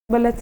bulletin.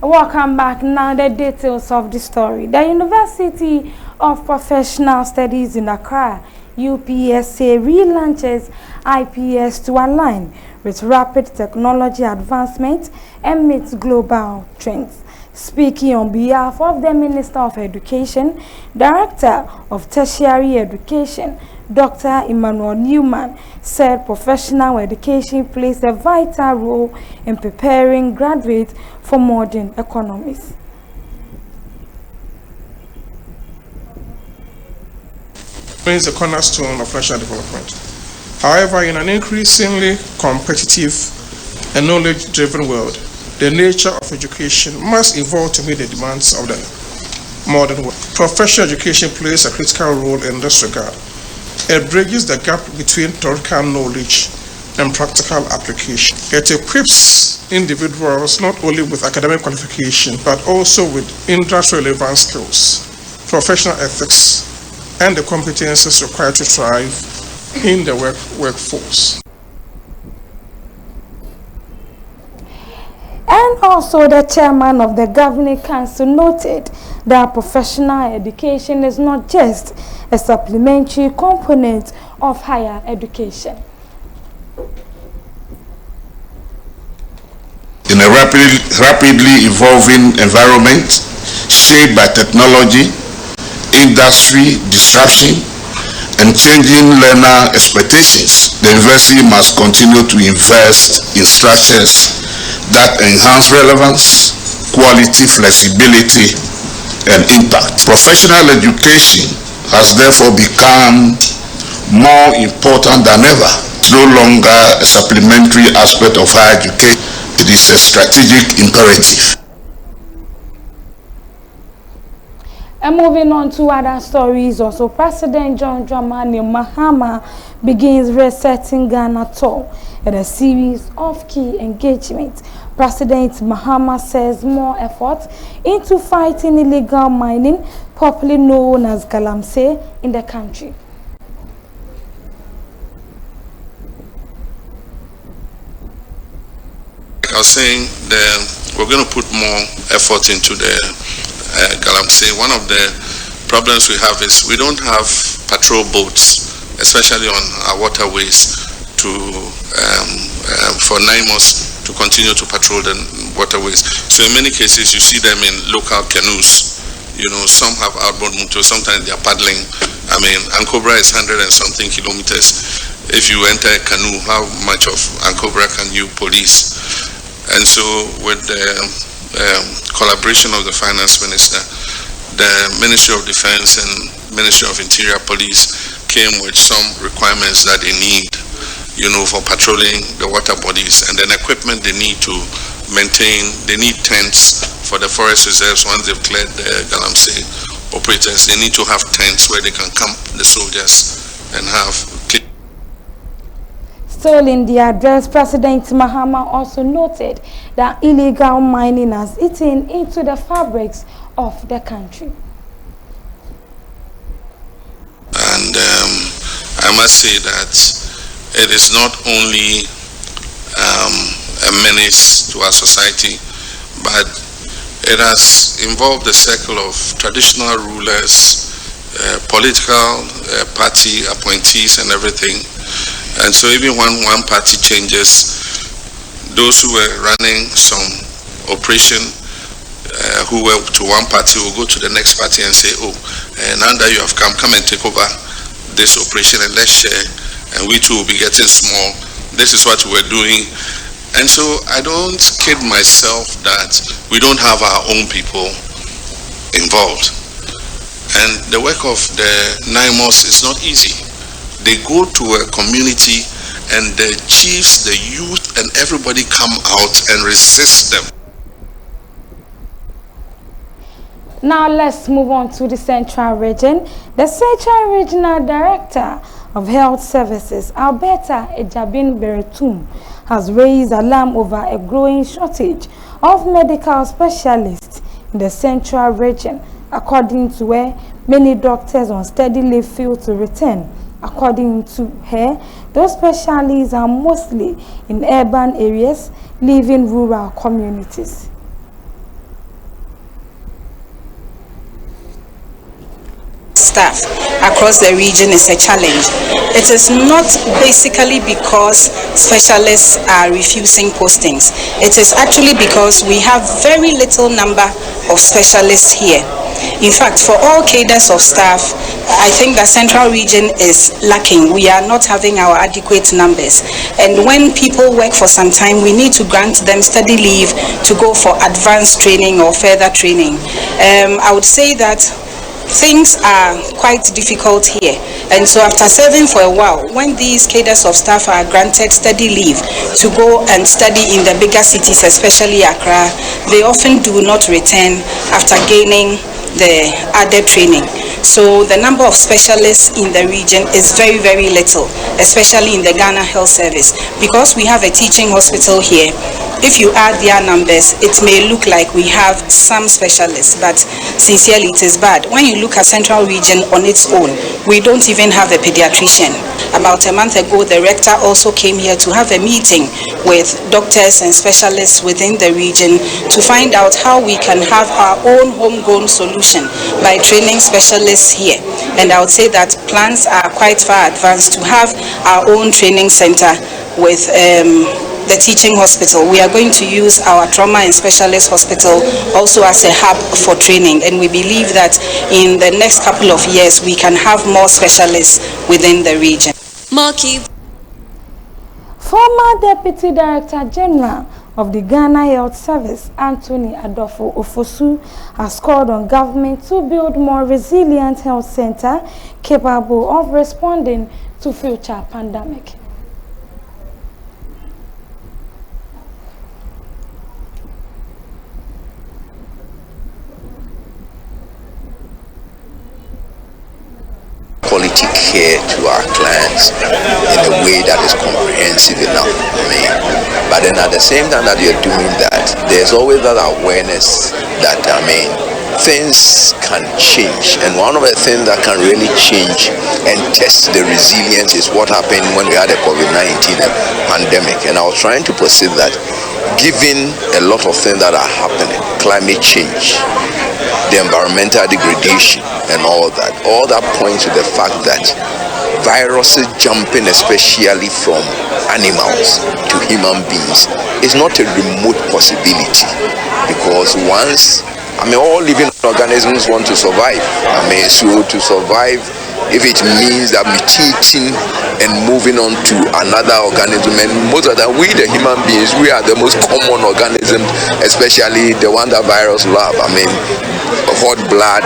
Welcome back. Now the details of the story. The University of Professional Studies in Accra, UPSA, relaunches IPS to align with rapid technology advancement and meet global trends. Speaking on behalf of the Minister of Education, Director of Tertiary Education, Dr. Emmanuel Newman, said professional education plays a vital role in preparing graduates for modern economies. Remains a cornerstone of national development. However, in an increasingly competitive and knowledge-driven world, the nature of education must evolve to meet the demands of the modern world. Professional education plays a critical role in this regard. It bridges the gap between theoretical knowledge and practical application. It equips individuals not only with academic qualification, but also with industry-relevant skills, professional ethics, and the competences required to thrive in the workforce. And also the chairman of the Governing Council noted that professional education is not just a supplementary component of higher education. In a rapidly evolving environment shaped by technology, industry disruption, and changing learner expectations, the university must continue to invest in structures that enhance relevance, quality, flexibility, and impact. Professional education has therefore become more important than ever. It's no longer a supplementary aspect of higher education. It is a strategic imperative. And moving on to other stories, also President John Dramani Mahama begins resetting Ghana tour at a series of key engagements. President Mahama says more effort into fighting illegal mining, popularly known as galamsey, in the country. Like I was saying, we're going to put more effort into the galamsey. One of the problems we have is we don't have patrol boats, especially on our waterways, for NIMOS to continue to patrol the waterways. So in many cases, you see them in local canoes. You know, some have outboard motors, sometimes they are paddling. I mean, Ankobra is 100 and something kilometers. If you enter a canoe, how much of Ankobra can you police? And so with the collaboration of the Finance Minister, the Ministry of Defense and Ministry of Interior Police came with some requirements that they need, you know, for patrolling the water bodies, and then equipment they need to maintain. They need tents for the forest reserves. Once they've cleared the galamsey operators, they need to have tents where they can camp the soldiers and have. Still in the address, President Mahama also noted that illegal mining has eaten into the fabrics of the country. And I must say that it is not only a menace to our society, but it has involved the circle of traditional rulers, political party appointees and everything. And so even when one party changes, those who were running some operation who were to one party will go to the next party and say, oh, now that you have come and take over this operation and let's share, and we too will be getting small. This is what we're doing. And so I don't kid myself that we don't have our own people involved. And the work of the NIMOS is not easy. They go to a community and the chiefs, the youth, and everybody come out and resist them. Now let's move on to the Central Region. The Central Regional Director of Health Services, Alberta Ejabin Beretum, has raised alarm over a growing shortage of medical specialists in the Central Region, according to where many doctors on steady leave fail to return. According to her, those specialists are mostly in urban areas, leaving rural communities. Staff across the region is a challenge. It is not basically because specialists are refusing postings. It is actually because we have very little number of specialists here. In fact, for all cadres of staff, I think the Central Region is lacking. We are not having our adequate numbers. And when people work for some time, we need to grant them study leave to go for advanced training or further training. I would say that things are quite difficult here, and so after serving for a while, when these cadres of staff are granted study leave to go and study in the bigger cities, especially Accra, they often do not return after gaining the added training. So the number of specialists in the region is very, very little, especially in the Ghana Health Service. Because we have a teaching hospital here, if you add their numbers, it may look like we have some specialists, but sincerely it is bad. When you look at Central Region on its own, we don't even have a pediatrician. About a month ago, the rector also came here to have a meeting with doctors and specialists within the region to find out how we can have our own homegrown solution by training specialists here. And I would say that plans are quite far advanced to have our own training center with the teaching hospital. We are going to use our trauma and specialist hospital also as a hub for training, and we believe that in the next couple of years we can have more specialists within the region. Former Deputy Director General of the Ghana Health Service, Anthony Adolfo Ofosu, has called on government to build more resilient health center capable of responding to future pandemic. Quality care to our clients in a way that is comprehensive enough. But then at the same time that you're doing that, there's always that awareness that things can change, and one of the things that can really change and test the resilience is what happened when we had a COVID-19 pandemic. And I was trying to perceive that given a lot of things that are happening, climate change, the environmental degradation and all that points to the fact that viruses jumping especially from animals to human beings is not a remote possibility, because once all living organisms want to survive. So to survive, if it means that mutating and moving on to another organism, and most of that, we the human beings, we are the most common organism, especially the one that virus love. Hot blood,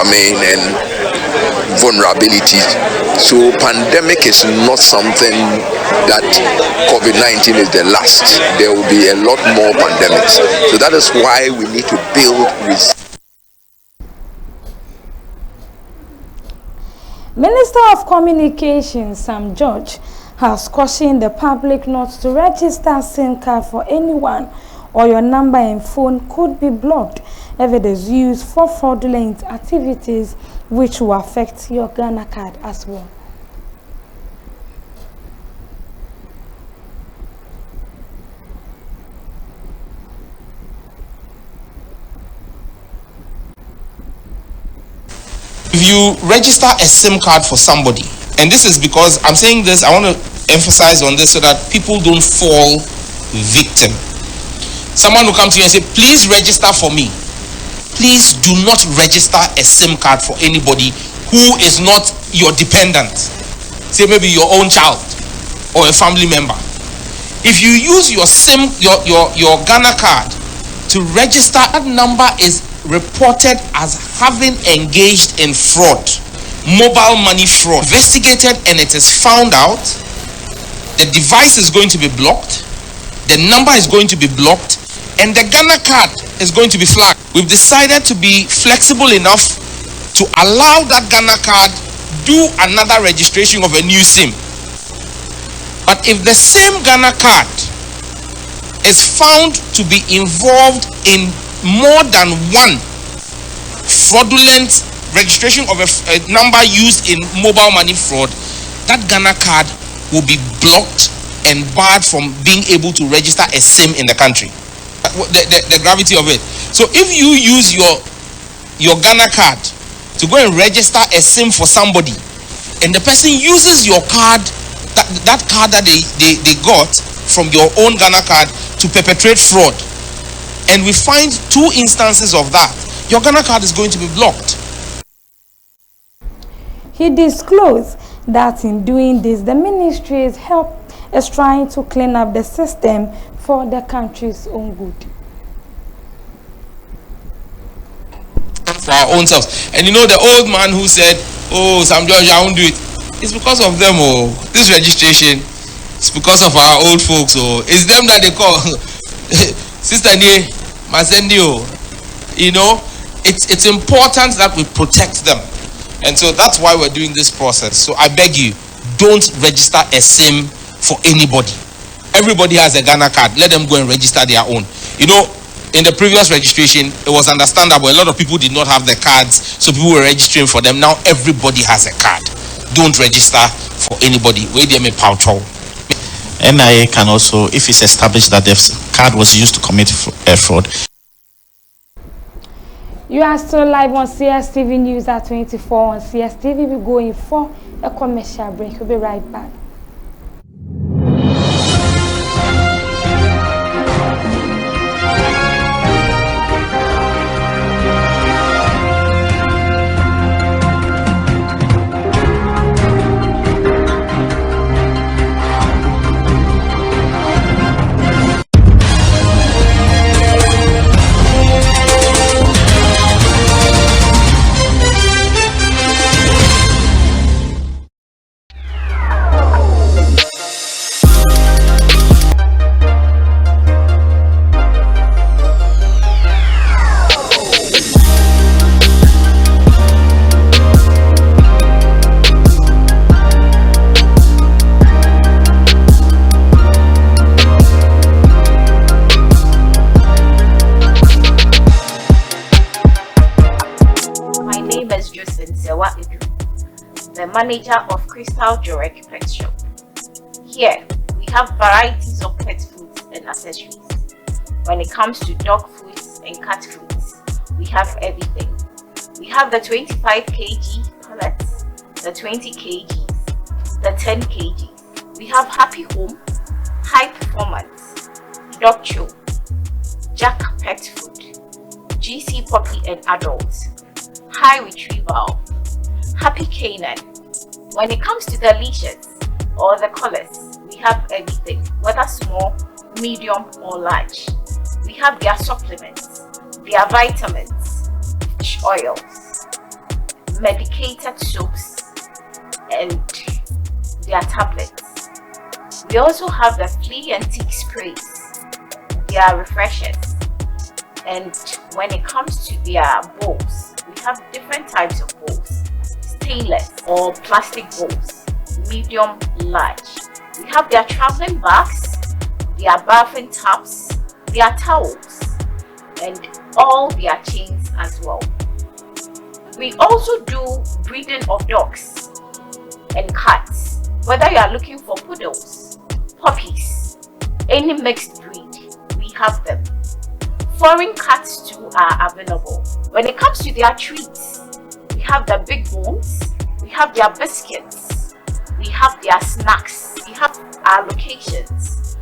and vulnerability. So pandemic is not something that COVID-19 is the last. There will be a lot more pandemics. So that is why we need to build resilience. Minister of Communications Sam George has cautioned the public not to register SIM card for anyone, or your number and phone could be blocked if it is used for fraudulent activities, which will affect your Ghana card as well. If you register a SIM card for somebody, and this is because I'm saying this, I want to emphasize on this so that people don't fall victim. Someone will come to you and say, please register for me. Please do not register a SIM card for anybody who is not your dependent. Say maybe your own child or a family member. If you use your SIM, your Ghana card to register, that number is reported as having engaged in fraud, mobile money fraud, investigated, and it is found out, the device is going to be blocked, the number is going to be blocked, and the Ghana card is going to be flagged. We've decided to be flexible enough to allow that Ghana card do another registration of a new SIM. But if the same Ghana card is found to be involved in more than one fraudulent registration of a number used in mobile money fraud, that Ghana card will be blocked and barred from being able to register a SIM in the country. The gravity of it. So if you use your Ghana card to go and register a SIM for somebody, and the person uses your card, that card that they got from your own Ghana card to perpetrate fraud, and we find 2 instances of that, your Ghana card is going to be blocked. He disclosed that in doing this, the ministry is trying to clean up the system for the country's own good. For our own selves. And you know the old man who said, oh, Sam George, I won't do it. It's because of them. Oh, this registration, it's because of our old folks. Oh, it's them that they call Sister Nie, Masendio. You know, it's important that we protect them. And so that's why we're doing this process. So I beg you, don't register a SIM for anybody. Everybody has a Ghana card. Let them go and register their own. You know, in the previous registration, it was understandable. A lot of people did not have the cards, so people were registering for them. Now everybody has a card. Don't register for anybody. Wait there, me paucho. NIA can also, if it's established that the card was used to commit fraud. You are still live on Cstv News at 24 on Cstv. We're going for a commercial break. We'll be right back. The manager of Crystal Jorek Pet Shop. Here, we have varieties of pet foods and accessories. When it comes to dog foods and cat foods, we have everything. We have the 25 kg pellets, the 20 kgs, the 10 kgs. We have Happy Home, High Performance, Dog Chew, Jack Pet Food, GC Puppy and Adults, High Retrieval, Happy Canine. When it comes to the leashes or the collars, we have everything, whether small, medium or large. We have their supplements, their vitamins, fish oils, medicated soaps, and their tablets. We also have the flea and tick sprays, their refreshers, and when it comes to their bowls, we have different types of bowls. Stainless or plastic bowls, medium, large. We have their traveling bags, their bathing tubs, their towels, and all their chains as well. We also do breeding of dogs and cats. Whether you are looking for poodles, puppies, any mixed breed, we have them. Foreign cats too are available. When it comes to their treats, we have the big bones, we have their biscuits, we have their snacks, we have our locations.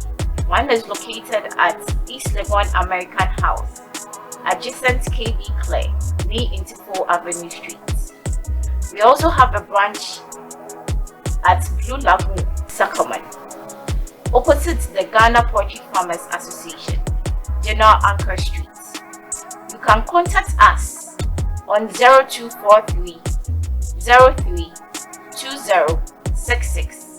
One is located at East Legon American House, adjacent KB Clay, near Intifo Avenue Street. We also have a branch at Blue Lagoon, Sacramento, opposite the Ghana Poultry Farmers Association, General Anchor Street. You can contact us on 0243 03 2066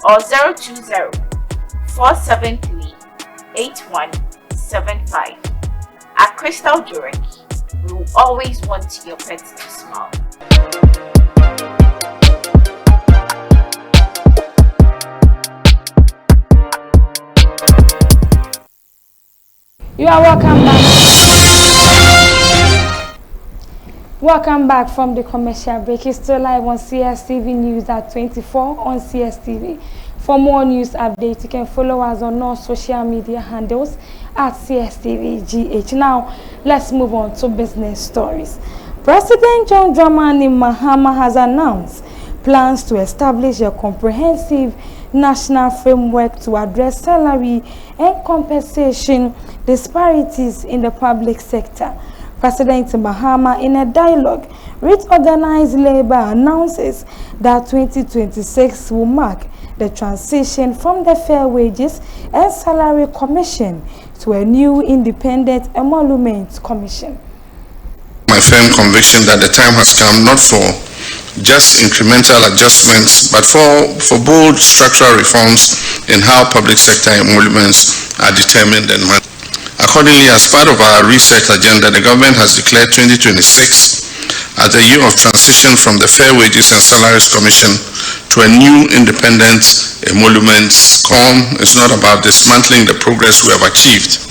or 020-473-8175. At Crystal Jewelry, we will always want your pet to smile. You are welcome back. Welcome back from the commercial break. It's still live on Cstv News at 24 on Cstv. For more news updates, you can follow us on all social media handles at CSTVGH. Now, let's move on to business stories. President John Dramani Mahama has announced plans to establish a comprehensive national framework to address salary and compensation disparities in the public sector. President Mahama, in a dialogue with organized labor, announces that 2026 will mark the transition from the Fair Wages and Salary Commission to a new independent emolument commission. My firm conviction that the time has come not for just incremental adjustments, but for bold structural reforms in how public sector emoluments are determined and managed. Accordingly, as part of our reset agenda, the government has declared 2026 as the year of transition from the Fair Wages and Salaries Commission to a new independent emoluments commission. It's not about dismantling the progress we have achieved.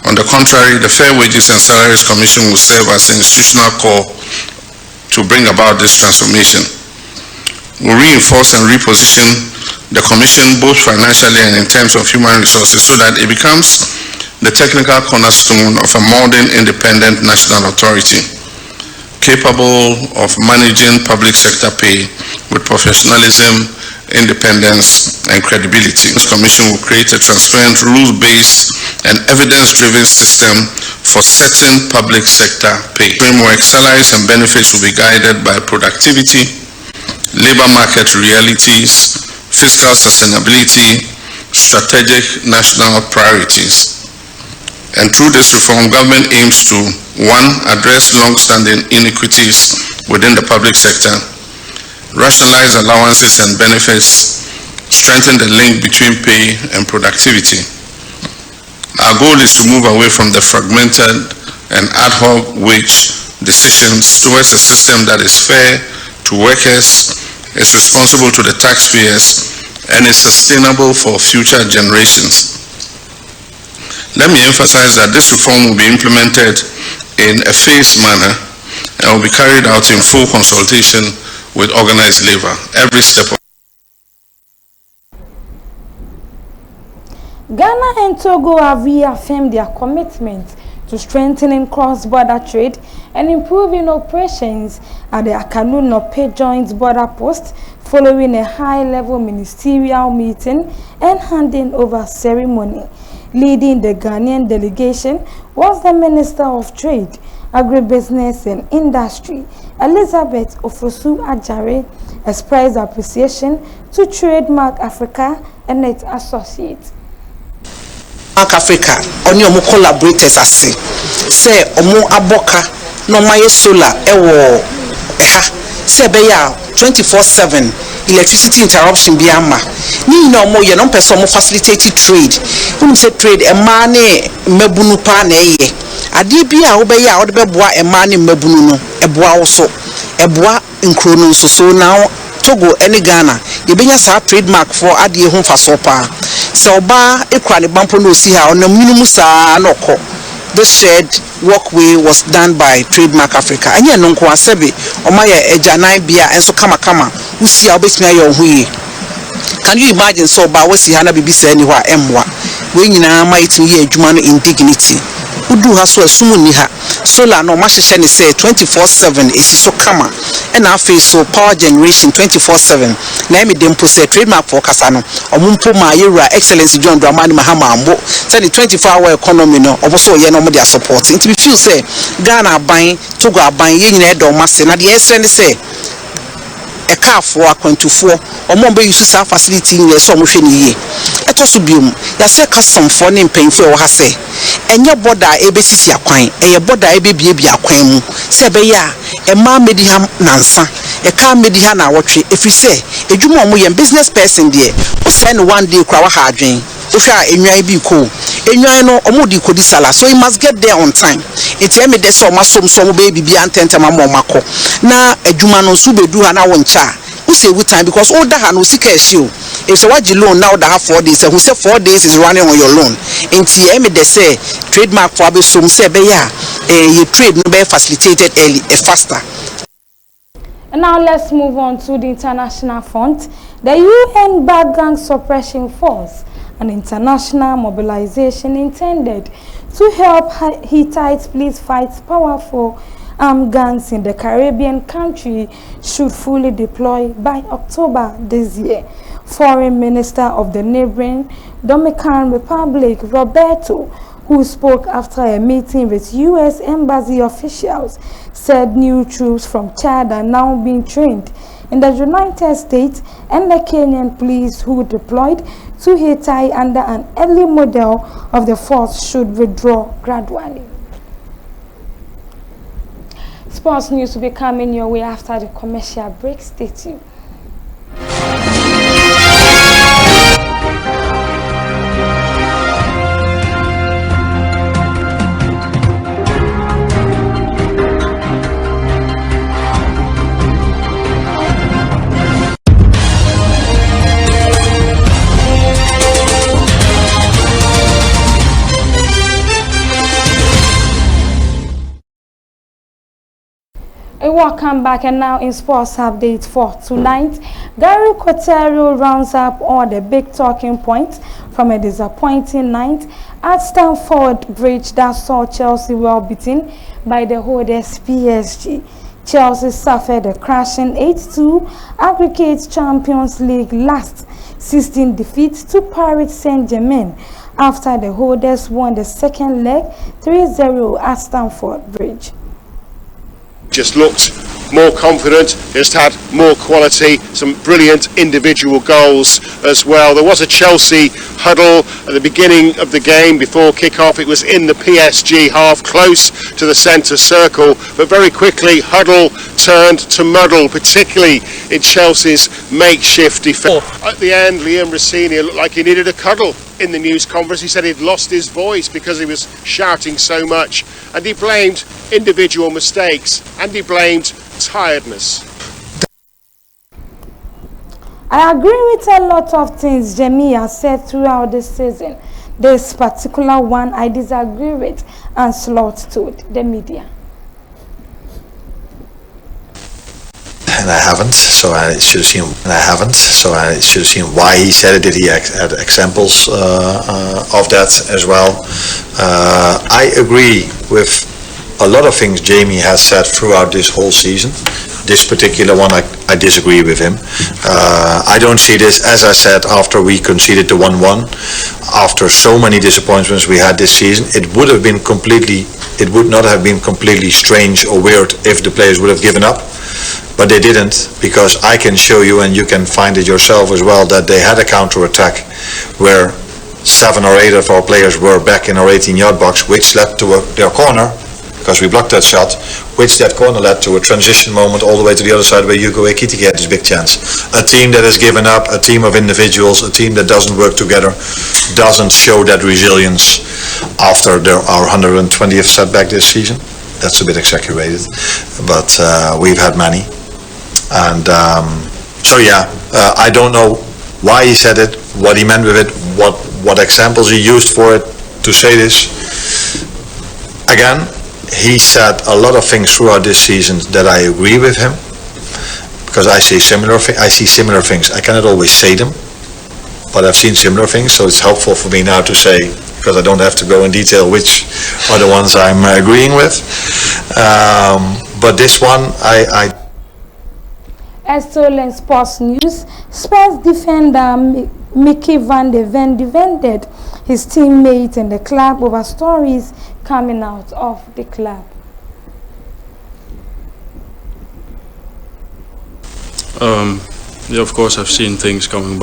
On the contrary, the Fair Wages and Salaries Commission will serve as an institutional core to bring about this transformation. We'll reinforce and reposition the Commission both financially and in terms of human resources so that it becomes the technical cornerstone of a modern independent national authority capable of managing public sector pay with professionalism, independence, and credibility. This commission will create a transparent, rules-based, and evidence-driven system for setting public sector pay. Framework, salaries and benefits will be guided by productivity, labor market realities, fiscal sustainability, strategic national priorities. And through this reform, government aims to, 1, address long-standing inequities within the public sector, rationalize allowances and benefits, strengthen the link between pay and productivity. Our goal is to move away from the fragmented and ad hoc wage decisions towards a system that is fair to workers, is responsible to the taxpayers, and is sustainable for future generations. Let me emphasize that this reform will be implemented in a phased manner and will be carried out in full consultation with organized labor. Every step of Ghana and Togo have reaffirmed their commitment to strengthening cross-border trade and improving operations at the Akanu-Nope Joint Border Post following a high-level ministerial meeting and handing over ceremony. Leading the Ghanaian delegation was the Minister of Trade, Agribusiness and Industry, Elizabeth Ofosu-Adjare, expressed appreciation to Trademark Africa and its associates. Trademark Africa, oni omo collaborators ase, say omo aboka no maye solar ewo ha, se be ya 24/7 electricity interruption bi ama ni na omo ye no person omo facilitate trade. Who say trade e ma ne mabunu pa na eye ade bi a wo be ya wo de be boa e ma ne mabunu no e boa wo so e boa nkro no so now Togo ene Ghana ye benya sa trademark for ade ho fa so pa se oba ekura ne bampo no si ha onam minimum sa na okọ. This shared walkway was done by Trademark Africa. Anya no nko asebe omaye ejanan bia enso kama usi a obetimi ayo ho yi. Can you imagine so ba wasi ha na bibisa ani hwa emwa we nyina ma itimi ye adwuma no indignity udu ha so asumu ni ha solar no ma hye ne say 24/7 esi so kama and afi so power generation 24/7 na emi dempo say trademark for kasa no omumpo ma yewura excellence John Dramani Mahama ambo say the 24-hour economy no oboso ye no mo dia support nti we feel say Ghana aban Togo aban ye nyina edo mase na de essence say a car for akwantufoɔ ɔmo be use sa facility ni so ɔmo hwɛ ni yie ɛtɔ so biom ya se custom for ne mpanyfo ɛwɔ ha sɛ enye border ebesisi akwan eye border ebebiebie akwan mu sɛ be ya Emma Mediha Nansa, a car Mediha na watch if you say, a Jumo business person dear, who send one day Krawa Harding, Usha Enya be cool, Enya no Omudi Kodisala, so you must get there on time. It's Emmy de so some baby be antentama mako. Na a Jumano Sube do an hour cha. Who say good time because all that no sick as you. If so what you loan now that have 4 days, and who say 4 days is running on your loan. And Emmy de say trademark for some say beya you trade no be facilitated early faster. And now let's move on to the international front. The UN Bad Gang Suppression Force, an international mobilization intended to help Hittite police fight powerful armed gangs in the Caribbean country, should fully deploy by October this year. Foreign Minister of the neighboring Dominican Republic, Roberto, who spoke after a meeting with U.S. Embassy officials, said new troops from Chad are now being trained in the United States, and the Kenyan police who deployed to Haiti under an early model of the force should withdraw gradually. Sports news will be coming your way after the commercial break. Stay tuned. Welcome back, and now in sports update for tonight. Gary Cotero rounds up all the big talking points from a disappointing night at Stamford Bridge that saw Chelsea well beaten by the holders PSG. Chelsea suffered a crashing 8-2 aggregate Champions League last 16 defeats to Paris Saint-Germain after the holders won the second leg 3-0 at Stamford Bridge. Just looked more confident, just had more quality, some brilliant individual goals as well. There was a Chelsea huddle at the beginning of the game before kick-off. It was in the PSG half, close to the centre circle, but very quickly huddle turned to muddle, particularly in Chelsea's makeshift defence. At the end, Liam Rossini looked like he needed a cuddle in the news conference. He said he'd lost his voice because he was shouting so much, and he blamed individual mistakes and he blamed tiredness. I agree with a lot of things Jamie has said throughout this season. This particular one I disagree with, and Slot told the media. And I haven't, so I should have seen. And I haven't, so I should have seen why he said it. Did he had examples of that as well? I agree with a lot of things Jamie has said throughout this whole season. This particular one, I disagree with him. I don't see this, as I said, after we conceded the 1-1, after so many disappointments we had this season, it would not have been completely strange or weird if the players would have given up. But they didn't, because I can show you, and you can find it yourself as well, that they had a counter-attack where 7 or 8 of our players were back in our 18-yard box, which led to their corner, because we blocked that shot, which that corner led to a transition moment all the way to the other side where Hugo Ekitike had this big chance. A team that has given up, a team of individuals, a team that doesn't work together, doesn't show that resilience after our 120th setback this season. That's a bit exaggerated, but we've had many. And so yeah, I don't know why he said it, what he meant with it, what examples he used for it to say this. Again, he said a lot of things throughout this season that I agree with him, because I see similar things. I cannot always say them, but I've seen similar things, so it's helpful for me now to say, because I don't have to go in detail which are the ones I'm agreeing with. But this one, As told in Sports News, Spurs defender Mickey van de Ven defended his teammate in the club over stories coming out of the club. Yeah, of course I've seen things passing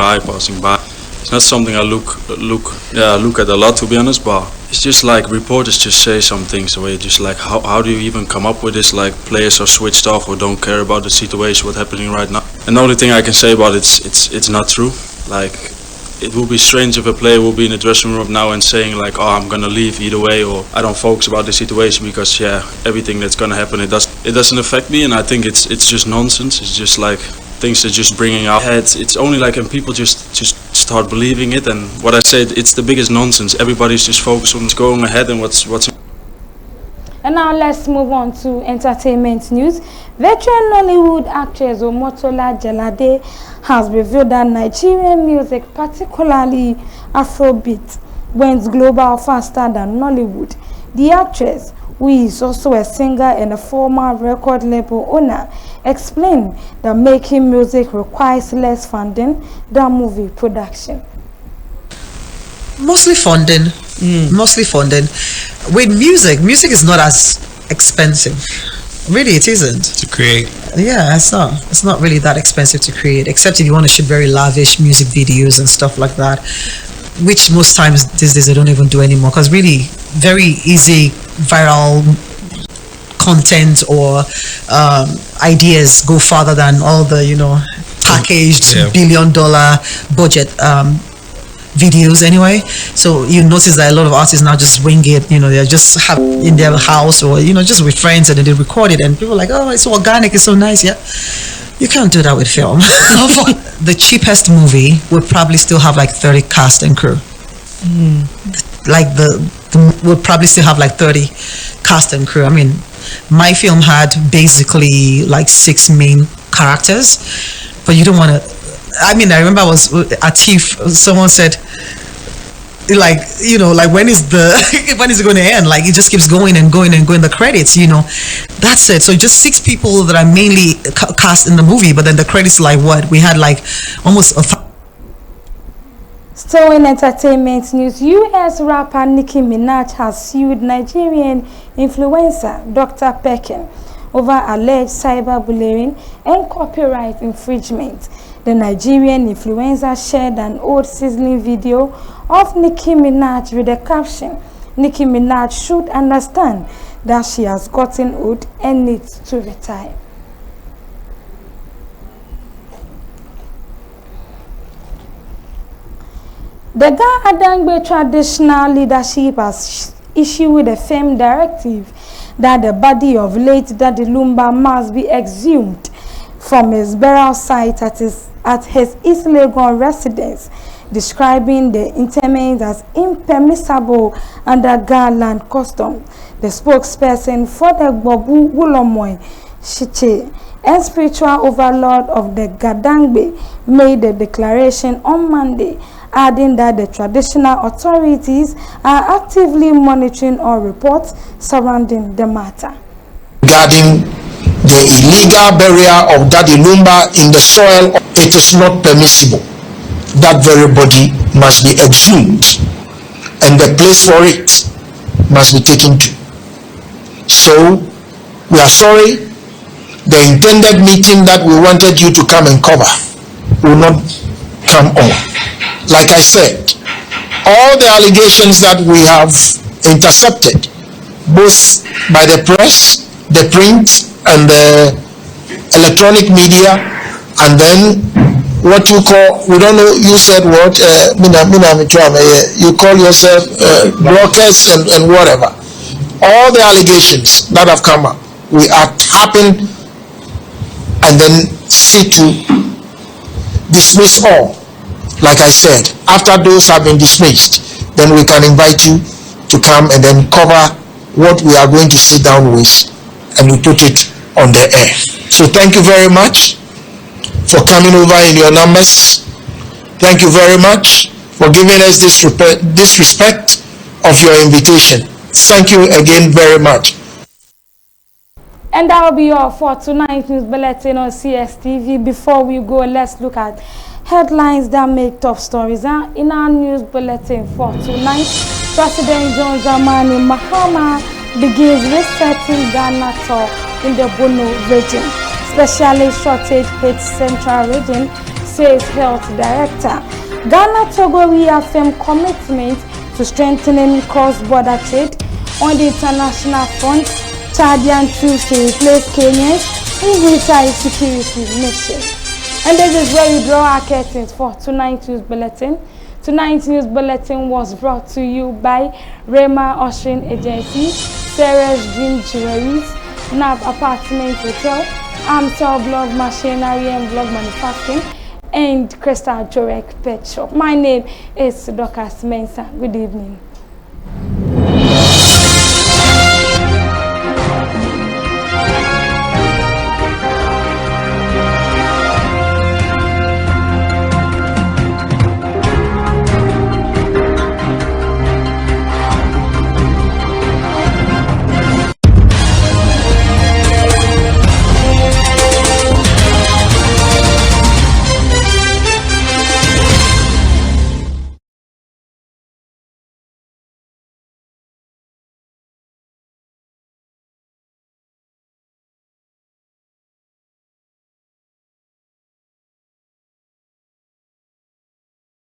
by, It's not something I look at a lot, to be honest, but it's just like reporters just say some things where you're just like, how do you even come up with this? Like, players are switched off or don't care about the situation, what's happening right now. And the only thing I can say about it's not true. Like, it will be strange if a player will be in the dressing room now and saying like, oh, I'm gonna leave either way, or I don't focus about the situation because everything that's gonna happen, it doesn't affect me. And I think it's just nonsense. It's just like things that just bringing out heads. It's only like, and people just start believing it. And what I said, it's the biggest nonsense. Everybody's just focused on what's going ahead and what's. And now let's move on to entertainment news. Veteran Nollywood actress Omotola Jalade has revealed that Nigerian music, particularly Afrobeat, went global faster than Nollywood. The actress, who is also a singer and a former record label owner, explained that making music requires less funding than movie production. Mostly funding. Mostly funding. With music is not as expensive. Really, it isn't to create. Yeah, it's not really that expensive to create, except if you want to shoot very lavish music videos and stuff like that, which most times these days they don't even do anymore, because really very easy viral content or ideas go farther than all the packaged $1 billion budget videos anyway. So you notice that a lot of artists now just wing it, they just have in their house or just with friends, and then they record it, and people are like, oh, it's so organic, it's so nice. Yeah, you can't do that with film. The cheapest movie would probably still have like 30 cast and crew. Like the would probably still have like 30 cast and crew. I mean, my film had basically like 6 main characters, but you don't want to. I mean, I remember I was at TIFF, someone said, like, when is it going to end? Like, it just keeps going and going and going, the credits, that's it. So just 6 people that are mainly cast in the movie, but then the credits, like what? We had like almost Still in entertainment news, US rapper Nicki Minaj has sued Nigerian influencer Dr. Pekin over alleged cyberbullying and copyright infringement. The Nigerian influencer shared an old sizzling video of Nicki Minaj with the caption, "Nicki Minaj should understand that she has gotten old and needs to retire." The Ga-Adangbe Traditional Leadership has issued a firm directive that the body of late Daddy Lumba must be exhumed from his burial site at his East Legon residence, describing the interment as impermissible under Ga land custom. The spokesperson for the Gbobu Wulomoy Shiche and spiritual overlord of the Gadangbe made the declaration on Monday, adding that the traditional authorities are actively monitoring all reports surrounding the matter. Regarding the illegal burial of Daddy Lumba in the soil, it is not permissible. That very body must be exhumed and the place for it must be taken to. So we are sorry, the intended meeting that we wanted you to come and cover will not come on. Like I said, all the allegations that we have intercepted, both by the press, the print, and the electronic media, and then what you call, we don't know, you said what, you call yourself brokers and whatever. All the allegations that have come up, we are tapping and then see to dismiss all. Like I said, after those have been dismissed, then we can invite you to come and then cover what we are going to sit down with, and we put it on the air. So thank you very much for coming over in your numbers. Thank you very much for giving us this respect of your invitation. Thank you again very much. And that will be all for tonight's news bulletin on Cstv. Before we go, let's look at headlines that make top stories. In our news bulletin for tonight, President John Dramani Mahama begins resetting Ghana tour in the Bono region. Specially shortage hit Central region, says Health Director. Ghana-Togo reaffirmed commitment to strengthening cross-border trade. On the international front, Chadian troops to replace Kenyans in greater security mission. And this is where we draw our curtains for tonight's news bulletin. Tonight's news bulletin was brought to you by Rema Ocean Agency, Sarah's Dream Jewelries, NAB Apartment Hotel, Amtel Blog Machinery and Blog Manufacturing, and Crystal Jorek Pet Shop. My name is Dorcas Mensah. Good evening.